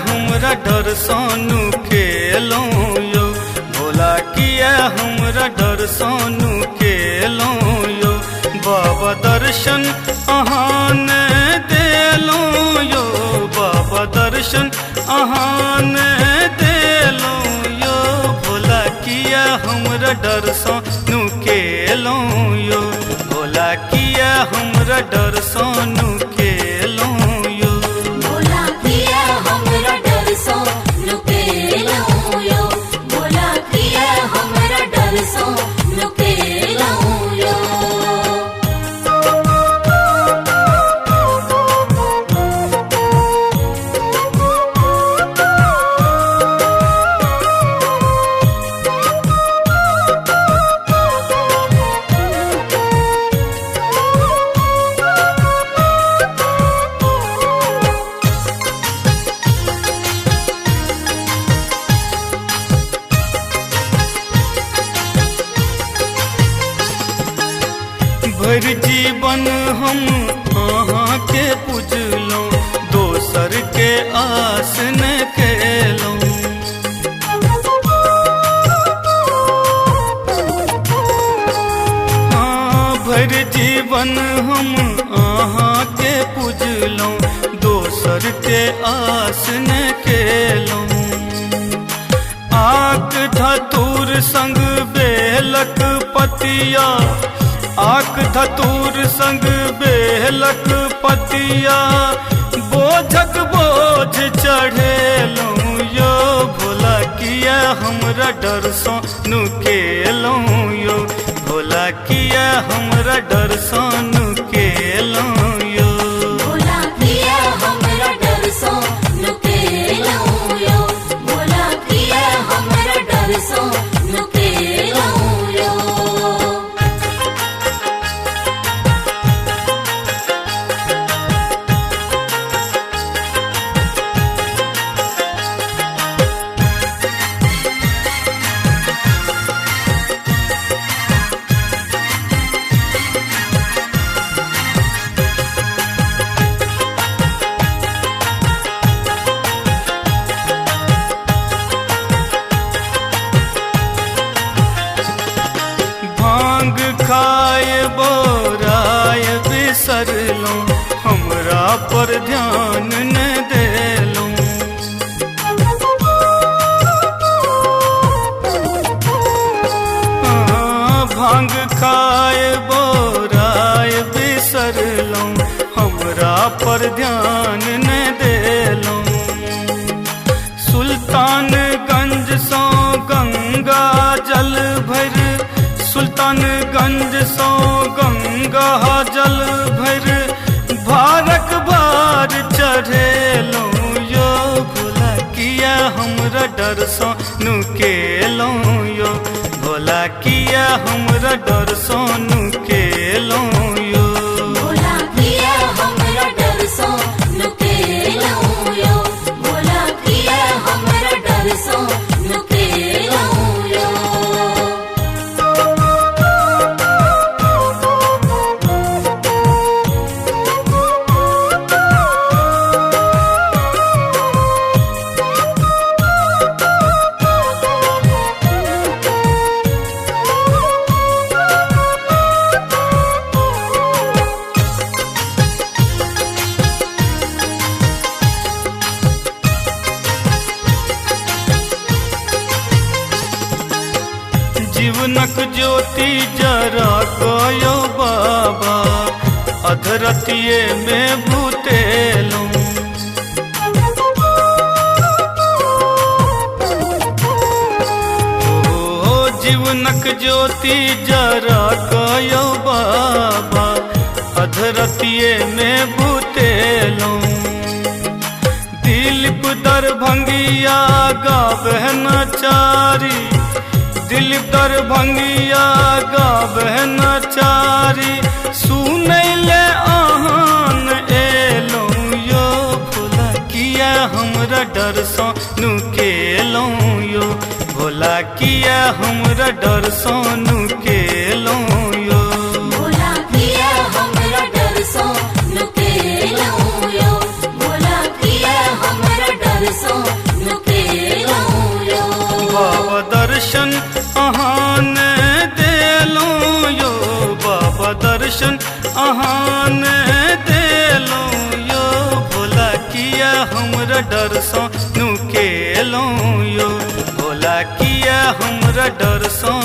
हमरा डर सोनू खेलो यो, भोला किया हमरा डर सोनू खेलो यो। बाबा दर्शन अहाँ ने देलो यो, बाबा दर्शन अहाँ ने देलो यो। भोला किया हमरा डर सोनू खेलो यो, भोला किया हमरा डर सोनू खेलो यो। भोला किया हमरा डर सोनू खेलो यो, भोला किया हमरा डर सोनू खेलो यो। भर जीवन हम अहाँ के पूजलौं, दोसर के आस न केलौं। हाँ, भर जीवन हम अहाँ के पूजलौं, दोसर के आस न केलौं। आक धतूर संग बेलक पतिया, आक धतूर संग बेलक पतिया, बोझक बोझ चढ़ेलौं यो। भोला किया हमरा डर सोनू खेलौं यो, भोला किया हमरा डर सोनू खेलौं यो। भोला किया हमरा डर सोनू खेलो यो, भोला किया हमरा डर सोनू खेलो यो। भांग खाए बोराय बिसरलौं, हमरा पर ध्यान न देलौं। हाँ, भांग खाए बोराय बिसरलौं, हमरा पर ध्यान न देलौं। सुल्तानगंज सो गंगा जल भर, सुल्तानगंज सो गंगा जल भर, भारक बार चढ़ेलौं यो। भोला किया हमरा डर सोनू खेलौं यो, भोला किया हमरा डर सोनू खेलौं यो। भोला किया हमरा डर सोनू खेलो यो, भोला किया हमरा डर सोनू खेलो यो। जीवनक ज्योति जरा कयो बाबा, अधरतिये में भूतेलौं। ओ जीवनक ज्योति जरा कयो बाबा, अधरतिये में भूतेलौं। दिलीप दरभंगिया गावे नचारी, दिलीप दरभंगिया गावे नचारी, सुनैले आहान एलौं यो। भोला किया हमरा डर सोनू खेलौं यो, भोला किया हमरा डर सोनू खेलौं यो। भोला किया हमरा डर सोनू खेलो यो, भोला किया हमरा डर डरसों नुकेलो यो बाबा दर्शन अहान देलो यो बाबा दर्शन अहान देलो यो भोला किया हमरा डरसों नुकेलो यो भोला किया हमरा डरसों